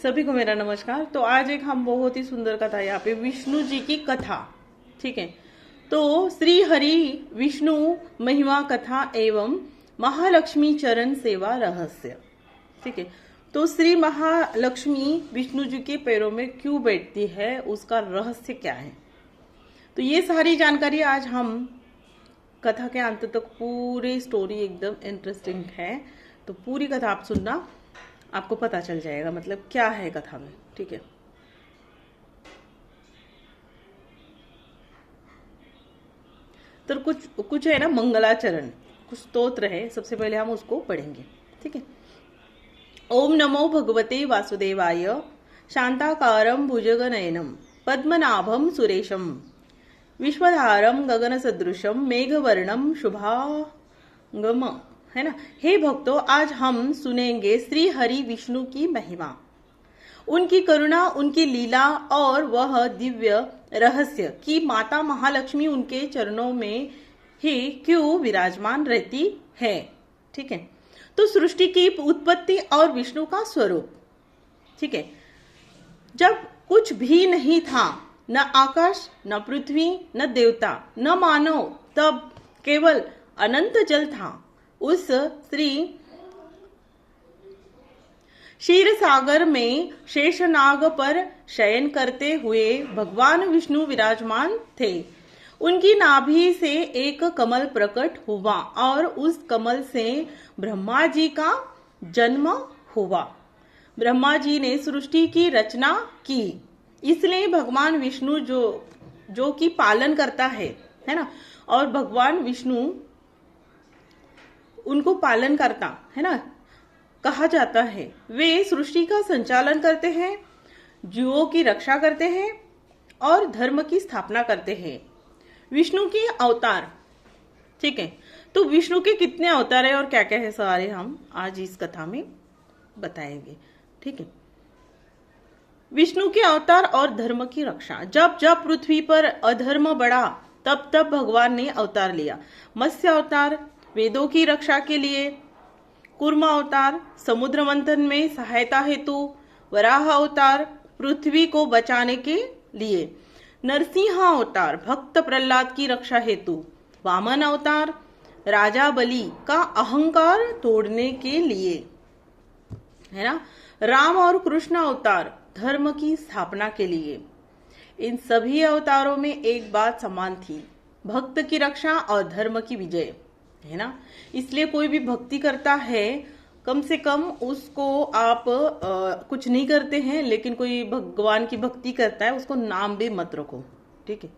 सभी को मेरा नमस्कार। तो आज एक हम बहुत ही सुंदर कथा, यहाँ पे विष्णु जी की कथा, ठीक है। तो श्री हरि विष्णु महिमा कथा एवं महालक्ष्मी चरण सेवा रहस्य, ठीक है। तो श्री महालक्ष्मी विष्णु जी के पैरों में क्यों बैठती है, उसका रहस्य क्या है, तो ये सारी जानकारी आज हम कथा के अंत तक, पूरी स्टोरी एकदम इंटरेस्टिंग है, तो पूरी कथा आप सुनना, आपको पता चल जाएगा मतलब क्या है कथा में, ठीक है। तो कुछ है ना, मंगलाचरण, कुछ स्तोत्र है, सबसे पहले हम उसको पढ़ेंगे, ठीक है। ओम नमो भगवते वासुदेवाय शांताकारं भुजगनयनं पद्मनाभं सुरेशं विश्वधारं गगनसदृशं मेघवर्णं शुभांगम, है ना। हे भक्तों, आज हम सुनेंगे श्री हरि विष्णु की महिमा, उनकी करुणा, उनकी लीला और वह दिव्य रहस्य कि माता महालक्ष्मी उनके चरणों में ही क्यों विराजमान रहती है, ठीक है। तो सृष्टि की उत्पत्ति और विष्णु का स्वरूप, ठीक है। जब कुछ भी नहीं था, न आकाश, न पृथ्वी, न देवता, न मानव, तब केवल अनंत जल था। उस क्षीर सागर में शेषनाग पर शयन करते हुए भगवान विष्णु विराजमान थे। उनकी नाभि से एक कमल प्रकट हुआ और उस कमल से ब्रह्मा जी का जन्म हुआ। ब्रह्मा जी ने सृष्टि की रचना की, इसलिए भगवान विष्णु जो कि पालन करता है ना, और भगवान विष्णु उनको पालन करता है ना कहा जाता है। वे सृष्टि का संचालन करते हैं, जीवों की रक्षा करते हैं और धर्म की स्थापना करते हैं। विष्णु के अवतार, ठीक है। तो विष्णु के कितने अवतार है और क्या क्या है, सारे हम आज इस कथा में बताएंगे, ठीक है। विष्णु के अवतार और धर्म की रक्षा। जब जब पृथ्वी पर अधर्म बढ़ा, तब तब भगवान ने अवतार लिया। मत्स्य अवतार वेदों की रक्षा के लिए, कूर्म अवतार समुद्र मंथन में सहायता हेतु, वराह अवतार पृथ्वी को बचाने के लिए, नरसिंह अवतार भक्त प्रहलाद की रक्षा हेतु, वामन अवतार राजा बलि का अहंकार तोड़ने के लिए, है ना। राम और कृष्ण अवतार धर्म की स्थापना के लिए। इन सभी अवतारों में एक बात समान थी, भक्त की रक्षा और धर्म की विजय, है ना। इसलिए कोई भी भक्ति करता है, कम से कम उसको आप कुछ नहीं करते हैं, लेकिन कोई भगवान की भक्ति करता है, उसको नाम भी मत रखो, ठीक है।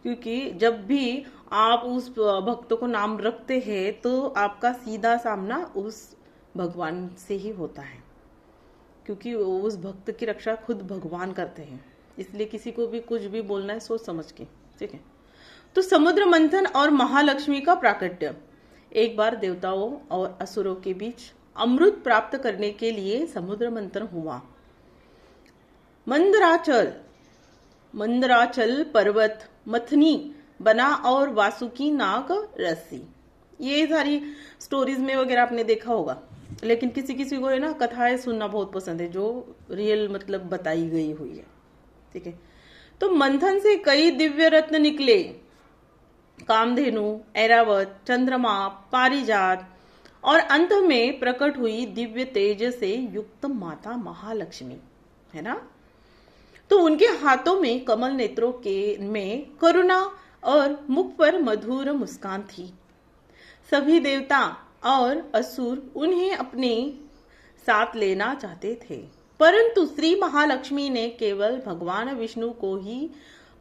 क्योंकि जब भी आप उस भक्त को नाम रखते हैं तो आपका सीधा सामना उस भगवान से ही होता है, क्योंकि उस भक्त की रक्षा खुद भगवान करते हैं। इसलिए किसी को भी कुछ भी बोलना है सोच समझ के, ठीक है। तो समुद्र मंथन और महालक्ष्मी का प्राकट्य। एक बार देवताओं और असुरों के बीच अमृत प्राप्त करने के लिए समुद्र मंथन हुआ। मंदराचल पर्वत मथनी बना और वासुकी नाग रस्सी। ये सारी स्टोरीज में वगैरह आपने देखा होगा, लेकिन किसी किसी को है ना कथाएं सुनना बहुत पसंद है, जो रियल मतलब बताई गई हुई है, ठीक है। तो मंथन से कई दिव्य रत्न निकले, कामधेनु, ऐरावत, चंद्रमा, पारिजात, और अंत में प्रकट हुई दिव्य तेज से युक्त माता महालक्ष्मी, है ना। तो उनके हाथों में कमल, नेत्रों के में करुणा और मुख पर मधुर मुस्कान थी। सभी देवता और असुर उन्हें अपने साथ लेना चाहते थे, परंतु श्री महालक्ष्मी ने केवल भगवान विष्णु को ही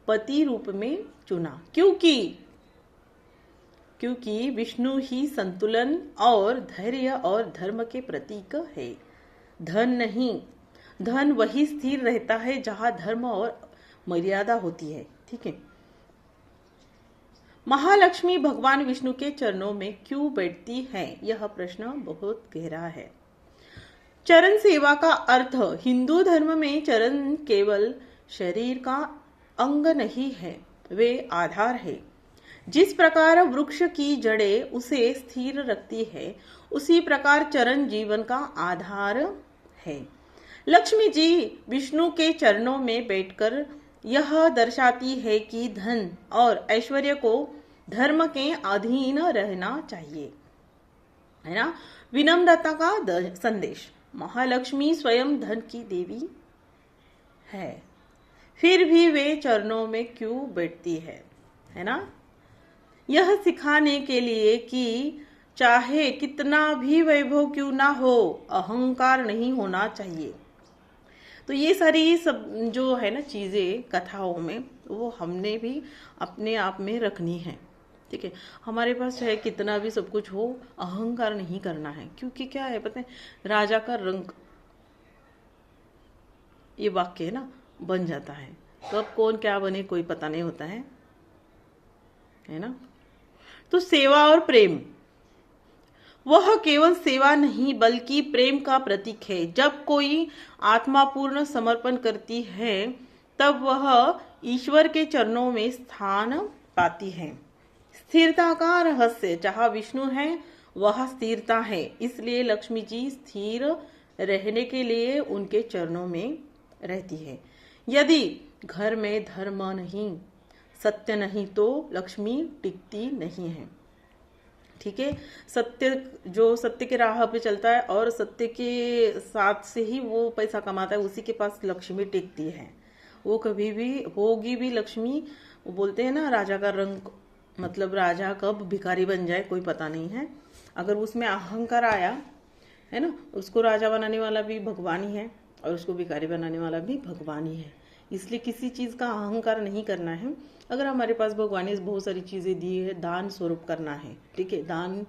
पति रूप में चुना, क्योंकि विष्णु ही संतुलन और धैर्य और धर्म के प्रतीक है। धन नहीं, धन वही स्थिर रहता है जहां धर्म और मर्यादा होती है, ठीक है। महालक्ष्मी भगवान विष्णु के चरणों में क्यों बैठती है, यह प्रश्न बहुत गहरा है। चरण सेवा का अर्थ, हिंदू धर्म में चरण केवल शरीर का अंग नहीं है, वे आधार है। जिस प्रकार वृक्ष की जड़ें उसे स्थिर रखती है, उसी प्रकार चरण जीवन का आधार है। लक्ष्मी जी विष्णु के चरणों में बैठकर यह दर्शाती है कि धन और ऐश्वर्य को धर्म के अधीन रहना चाहिए, है ना। विनम्रता का संदेश। महालक्ष्मी स्वयं धन की देवी है, फिर भी वे चरणों में क्यों बैठती है ना। यह सिखाने के लिए कि चाहे कितना भी वैभव क्यों ना हो, अहंकार नहीं होना चाहिए। तो ये सारी सब जो है ना चीजें कथाओं में, वो हमने भी अपने आप में रखनी है, ठीक है। हमारे पास चाहे कितना भी सब कुछ हो, अहंकार नहीं करना है। क्योंकि क्या है पता है, राजा का रंक, ये वाक्य है ना, बन जाता है। तो अब कौन क्या बने कोई पता नहीं होता है ना। तो सेवा और प्रेम, वह केवल सेवा नहीं बल्कि प्रेम का प्रतीक है। जब कोई आत्मापूर्ण समर्पण करती है तब वह ईश्वर के चरणों में स्थान पाती है। स्थिरता का रहस्य, जहाँ विष्णु है वह स्थिरता है, इसलिए लक्ष्मी जी स्थिर रहने के लिए उनके चरणों में रहती है। यदि घर में धर्म नहीं, सत्य नहीं, तो लक्ष्मी टिकती नहीं है, ठीक है। सत्य, जो सत्य के राह पे चलता है और सत्य के साथ से ही वो पैसा कमाता है, उसी के पास लक्ष्मी टिकती है। वो कभी भी होगी भी लक्ष्मी। वो बोलते हैं ना, राजा का रंग, मतलब राजा कब भिखारी बन जाए कोई पता नहीं है। अगर उसमें अहंकार आया है ना, उसको राजा बनाने वाला भी भगवान ही है और उसको भिखारी बनाने वाला भी भगवान ही है। इसलिए किसी चीज का अहंकार नहीं करना है। अगर हमारे पास भगवान ने बहुत सारी चीजें दी है, दान स्वरूप करना है, ठीक है। दान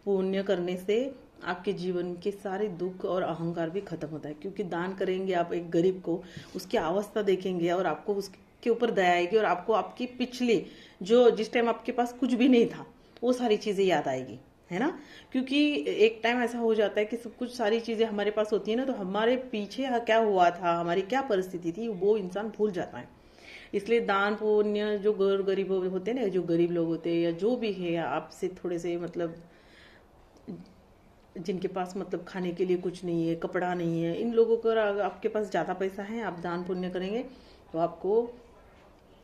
पुण्य करने से आपके जीवन के सारे दुख और अहंकार भी खत्म होता है। क्योंकि दान करेंगे आप एक गरीब को, उसकी अवस्था देखेंगे और आपको उसके ऊपर दया आएगी और आपको आपकी पिछले जो जिस टाइम आपके पास कुछ भी नहीं था वो सारी चीजें याद आएगी, है ना। क्योंकि एक टाइम ऐसा हो जाता है कि सब कुछ सारी चीजें हमारे पास होती है ना, तो हमारे पीछे क्या हुआ था, हमारी क्या परिस्थिति थी, वो इंसान भूल जाता है। इसलिए दान पुण्य, जो गरीब होते हैं ना, जो गरीब लोग होते हैं या जो भी है आपसे थोड़े से मतलब जिनके पास मतलब खाने के लिए कुछ नहीं है, कपड़ा नहीं है, इन लोगों को आपके पास ज्यादा पैसा है, आप दान पुण्य करेंगे तो आपको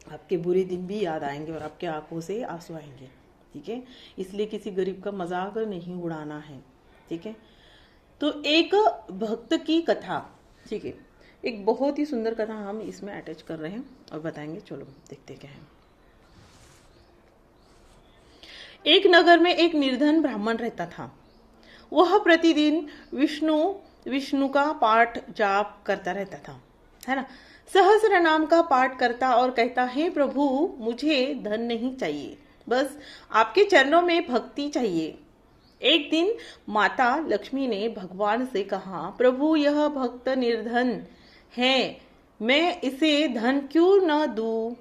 आपके बुरे दिन भी याद आएंगे और आपके आंखों से आंसू आएंगे, ठीक है। इसलिए किसी गरीब का मजाक नहीं उड़ाना है, ठीक है। तो एक भक्त की कथा, ठीक है, एक बहुत ही सुंदर कथा हम इसमें अटैच कर रहे हैं और बताएंगे। चलो देखते क्या है। एक नगर में एक निर्धन ब्राह्मण रहता था। वह प्रतिदिन विष्णु का पाठ जाप करता रहता था, है ना। सहस्र नाम का पाठ करता और कहता, हे प्रभु, मुझे धन नहीं चाहिए, बस आपके चरणों में भक्ति चाहिए। एक दिन माता लक्ष्मी ने भगवान से कहा, प्रभु, यह भक्त निर्धन है, मैं इसे धन क्यों न दूं?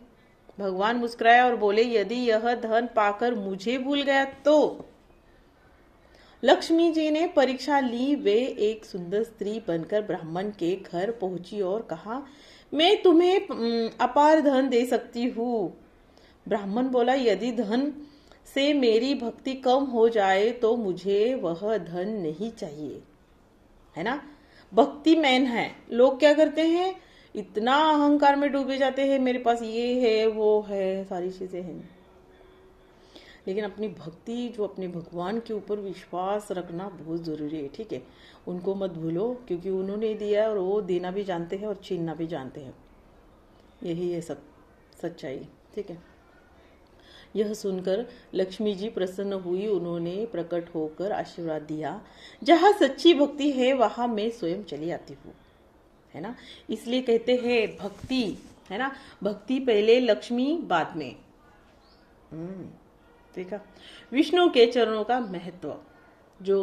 भगवान मुस्कुराए और बोले, यदि यह धन पाकर मुझे भूल गया तो? लक्ष्मी जी ने परीक्षा ली। वे एक सुंदर स्त्री बनकर ब्राह्मण के घर पहुंची और कहा, मैं तुम्हें अपार धन दे सकती हूँ। ब्राह्मण बोला, यदि धन से मेरी भक्ति कम हो जाए तो मुझे वह धन नहीं चाहिए, है ना। भक्ति मैन है। लोग क्या करते हैं, इतना अहंकार में डूबे जाते हैं, मेरे पास ये है वो है, सारी चीजें हैं, लेकिन अपनी भक्ति, जो अपने भगवान के ऊपर विश्वास रखना बहुत जरूरी है, ठीक है। उनको मत भूलो, क्योंकि उन्होंने दिया और वो देना भी जानते हैं और छीनना भी जानते हैं। यही है सब सच्चाई, ठीक है। यह सुनकर लक्ष्मी जी प्रसन्न हुई। उन्होंने प्रकट होकर आशीर्वाद दिया, जहाँ सच्ची भक्ति है वहां मैं स्वयं चली आती हूँ, है ना। इसलिए कहते हैं भक्ति, है ना, भक्ति पहले, लक्ष्मी बाद में। देखा विष्णु के चरणों का महत्व। जो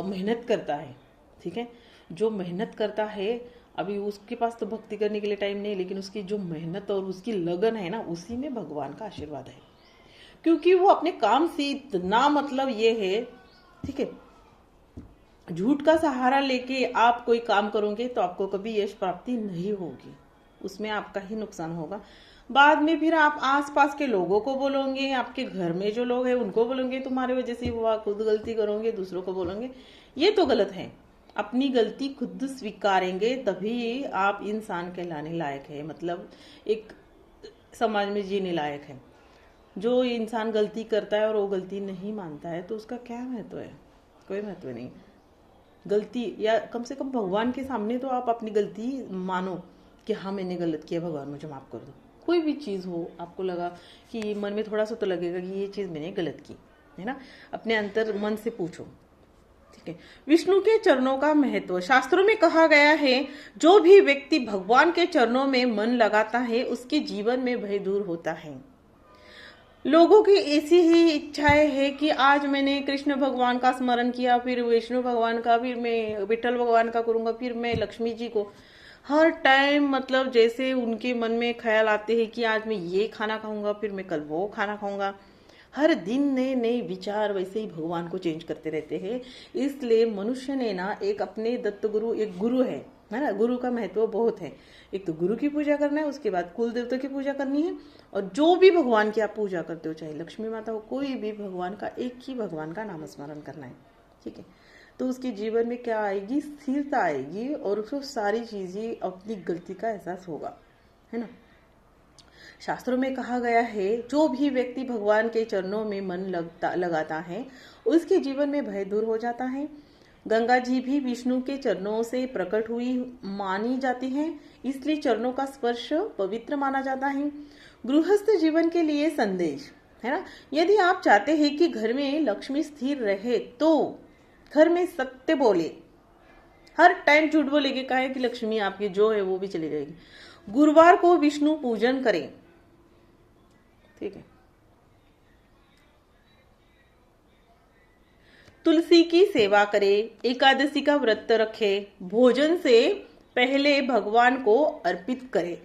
मेहनत करता है, ठीक है, जो मेहनत करता है, अभी उसके पास तो भक्ति करने के लिए टाइम नहीं, लेकिन उसकी जो मेहनत और उसकी लगन है ना, उसी में भगवान का आशीर्वाद है। क्योंकि वो अपने काम से इतना मतलब ये है, ठीक है। झूठ का सहारा लेके आप कोई काम करोगे तो आपको कभी यश प्राप्ति नहीं होगी, उसमें आपका ही नुकसान होगा। बाद में फिर आप आसपास के लोगों को बोलोगे, आपके घर में जो लोग हैं उनको बोलोगे तुम्हारे वजह से हुआ, खुद गलती करोगे दूसरों को बोलोगे, ये तो गलत है। अपनी गलती खुद स्वीकारेंगे तभी आप इंसान कहलाने लायक है, मतलब एक समाज में जीने लायक है। जो इंसान गलती करता है और वो गलती नहीं मानता है तो उसका क्या महत्व है? कोई महत्व नहीं। गलती, या कम से कम भगवान के सामने तो आप अपनी गलती मानो कि हाँ मैंने गलत किया, भगवान मुझे माफ कर दो। कोई भी चीज़ हो, आपको लगा कि मन में थोड़ा सा तो लगेगा कि ये चीज़ मैंने गलत की है ना, अपने अंतर मन से पूछो। ठीक है। विष्णु के चरणों का महत्व, शास्त्रों में कहा गया है जो भी व्यक्ति भगवान के चरणों में मन लगाता है उसके जीवन में भय दूर होता है। लोगों की ऐसी ही इच्छाएं है कि आज मैंने कृष्ण भगवान का स्मरण किया, फिर विष्णु भगवान का, फिर मैं विठल भगवान का करूंगा, फिर मैं लक्ष्मी जी को। हर टाइम मतलब जैसे उनके मन में ख्याल आते हैं कि आज मैं ये खाना खाऊंगा, फिर मैं कल वो खाना खाऊंगा। हर दिन नए नए विचार वैसे ही भगवान को चेंज करते रहते हैं। इसलिए मनुष्य ने ना एक अपने दत्त गुरु, एक गुरु है ना, गुरु का महत्व बहुत है। एक तो गुरु की पूजा करना है, उसके बाद कुल देवता की पूजा करनी है, और जो भी भगवान की आप पूजा करते हो, चाहे लक्ष्मी माता हो, कोई भी भगवान का, एक ही भगवान का नाम स्मरण करना है। ठीक है। तो उसके जीवन में क्या आएगी? स्थिरता आएगी, और उसको सारी चीजें अपनी गलती का एहसास होगा, है ना। शास्त्रों में कहा गया है जो भी व्यक्ति भगवान के चरणों में मन लगाता है उसके जीवन में भय दूर हो जाता है। गंगा जी भी विष्णु के चरणों से प्रकट हुई मानी जाती हैं, इसलिए चरणों का स्पर्श पवित्र माना जाता है। गृहस्थ जीवन के लिए संदेश है ना, यदि आप चाहते हैं कि घर में लक्ष्मी स्थिर रहे तो घर में सत्य बोले। हर टाइम झूठ बोलेगे क्या है कि लक्ष्मी आपकी जो है वो भी चली जाएगी। गुरुवार को विष्णु पूजन करें। ठीक है। तुलसी की सेवा करे, एकादशी का व्रत रखे, भोजन से पहले भगवान को अर्पित करे।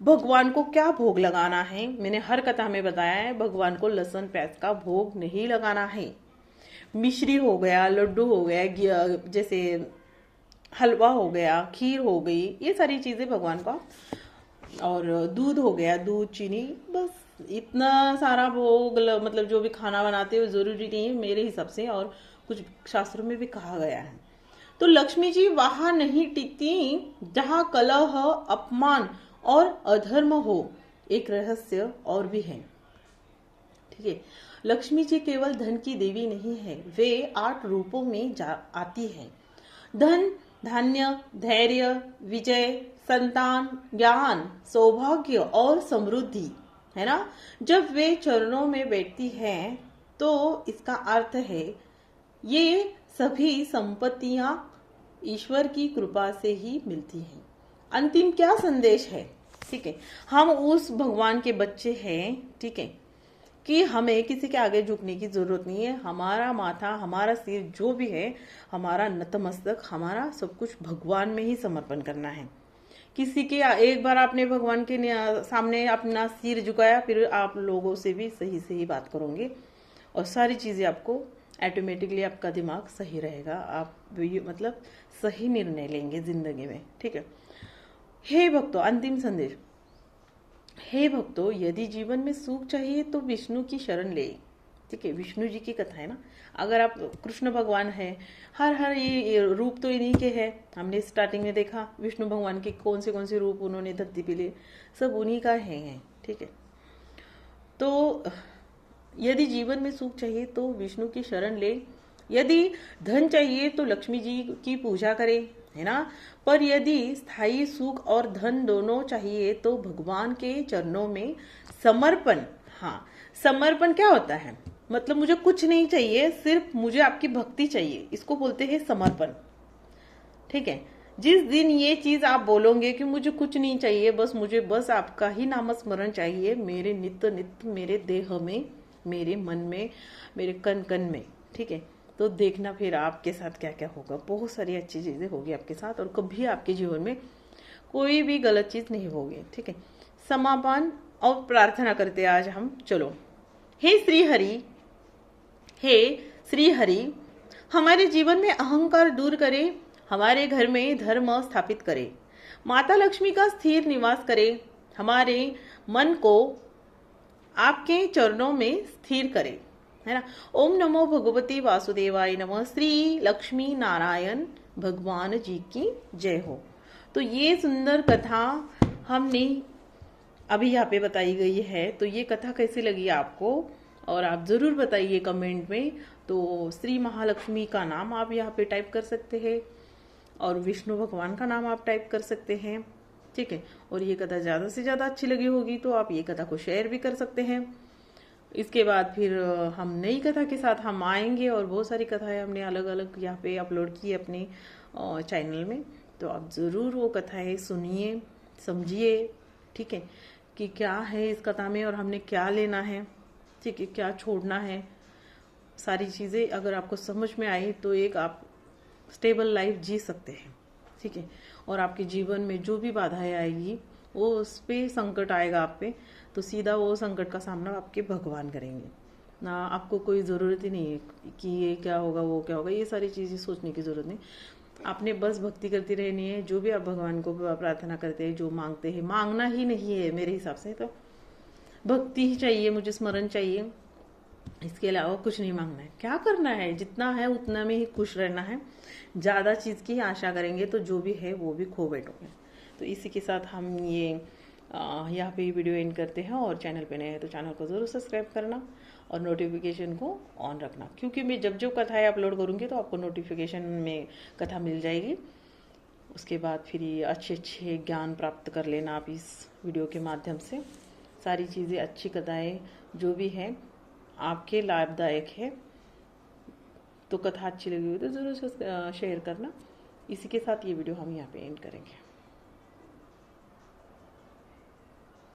भगवान को क्या भोग लगाना है? मैंने हर कथा में बताया है, भगवान को लहसुन प्याज का भोग नहीं लगाना है। मिश्री हो गया, लड्डू हो गया, जैसे हलवा हो गया, खीर हो गई, ये सारी चीजें भगवान का, और दूध हो गया, दूध चीनी, बस इतना सारा भोग मतलब जो भी खाना बनाते हो जरूरी नहीं है मेरे हिसाब से, और कुछ शास्त्रों में भी कहा गया है। तो लक्ष्मी जी वहां नहीं टिकती जहां कलह, अपमान और अधर्म हो। एक रहस्य और भी है। ठीक है। लक्ष्मी जी केवल धन की देवी नहीं है, वे 8 रूपों में आती है। धन, धान्य, धैर्य, विजय, संतान, ज्ञान, सौभाग्य और समृद्धि, है ना। जब वे चरणों में बैठती हैं तो इसका अर्थ है ये सभी संपत्तियां ईश्वर की कृपा से ही मिलती हैं। अंतिम क्या संदेश है? ठीक है, हम उस भगवान के बच्चे हैं, ठीक है, कि हमें किसी के आगे झुकने की जरूरत नहीं है। हमारा माथा, हमारा सिर जो भी है, हमारा नतमस्तक, हमारा सब कुछ भगवान में ही समर्पण करना है। किसी के एक बार आपने भगवान के सामने अपना सिर झुकाया, फिर आप लोगों से भी सही सही बात करोगे और सारी चीजें आपको ऑटोमेटिकली, आपका दिमाग सही रहेगा, आप मतलब सही निर्णय लेंगे जिंदगी में। ठीक है। हे भक्तों, अंतिम संदेश। हे भक्तों, यदि जीवन में सुख चाहिए तो विष्णु की शरण ले। ठीक है, विष्णु जी की कथा है ना। अगर आप कृष्ण भगवान है, हर ये रूप तो इन्हीं के हैं। हमने स्टार्टिंग में देखा विष्णु भगवान के कौन से रूप उन्होंने धरती पे लिए, सब उन्हीं का है। ठीक है। तो यदि जीवन में सुख चाहिए तो विष्णु की शरण ले, यदि धन चाहिए तो लक्ष्मी जी की पूजा करे, है ना। पर यदि स्थायी सुख और धन दोनों चाहिए तो भगवान के चरणों में समर्पण। हाँ, समर्पण क्या होता है? मतलब मुझे कुछ नहीं चाहिए, सिर्फ मुझे आपकी भक्ति चाहिए, इसको बोलते हैं समर्पण। ठीक है। जिस दिन ये चीज आप बोलोगे कि मुझे कुछ नहीं चाहिए, मुझे बस आपका ही नाम स्मरण चाहिए, मेरे नित्य नित्य, मेरे देह में, मेरे मन में, मेरे कन कन में, ठीक है, तो देखना फिर आपके साथ क्या क्या होगा। बहुत सारी अच्छी चीजें होगी आपके साथ, और कभी आपके जीवन में कोई भी गलत चीज नहीं होगी। ठीक है। समापन और प्रार्थना करते आज हम। चलो। हे श्री हरि, हे श्री हरि, हमारे जीवन में अहंकार दूर करे, हमारे घर में धर्म स्थापित करे, माता लक्ष्मी का स्थिर निवास करे, हमारे मन को आपके चरणों में स्थिर करे, है ना। ओम नमो भगवती वासुदेवाय नमः। श्री लक्ष्मी नारायण भगवान जी की जय हो। तो ये सुंदर कथा हमने अभी यहाँ पे बताई गई है। तो ये कथा कैसी लगी आपको, और आप जरूर बताइए कमेंट में। तो श्री महालक्ष्मी का नाम आप यहाँ पे टाइप कर सकते हैं और विष्णु भगवान का नाम आप टाइप कर सकते हैं, ठीक है। और ये कथा ज्यादा से ज्यादा अच्छी लगी होगी तो आप ये कथा को शेयर भी कर सकते हैं। इसके बाद फिर हम नई कथा के साथ हम आएंगे, और बहुत सारी कथाएं हमने अलग अलग यहाँ पे अपलोड की है अपने चैनल में। तो आप ज़रूर वो कथाएं सुनिए, समझिए, ठीक है, कि क्या है इस कथा में और हमने क्या लेना है, ठीक है, क्या छोड़ना है। सारी चीज़ें अगर आपको समझ में आई तो एक आप स्टेबल लाइफ जी सकते हैं, ठीक है। और आपके जीवन में जो भी बाधाएं आएगी, वो उस पे संकट आएगा आप पे, तो सीधा वो संकट का सामना आपके भगवान करेंगे ना। आपको कोई ज़रूरत ही नहीं है कि ये क्या होगा वो क्या होगा, ये सारी चीज़ें सोचने की ज़रूरत नहीं। आपने बस भक्ति करती रहनी है। जो भी आप भगवान को प्रार्थना करते हैं, जो मांगते हैं, मांगना ही नहीं है मेरे हिसाब से, तो भक्ति ही चाहिए, मुझे स्मरण चाहिए, इसके अलावा कुछ नहीं मांगना है। क्या करना है, जितना है उतना में ही खुश रहना है। ज़्यादा चीज़ की आशा करेंगे तो जो भी है वो भी खो बैठोगे। तो इसी के साथ हम ये यहाँ पे वीडियो एंड करते हैं। और चैनल पे नए हैं तो चैनल को ज़रूर सब्सक्राइब करना और नोटिफिकेशन को ऑन रखना, क्योंकि मैं जब जो कथाएं अपलोड करूँगी तो आपको नोटिफिकेशन में कथा मिल जाएगी। उसके बाद फिर ये अच्छे अच्छे ज्ञान प्राप्त कर लेना आप इस वीडियो के माध्यम से। सारी चीज़ें, अच्छी कथाएं जो भी हैं आपके लाभदायक है। तो कथा अच्छी लगी हुई तो ज़रूर शेयर करना। इसी के साथ ये वीडियो हम यहाँ पे एंड करेंगे।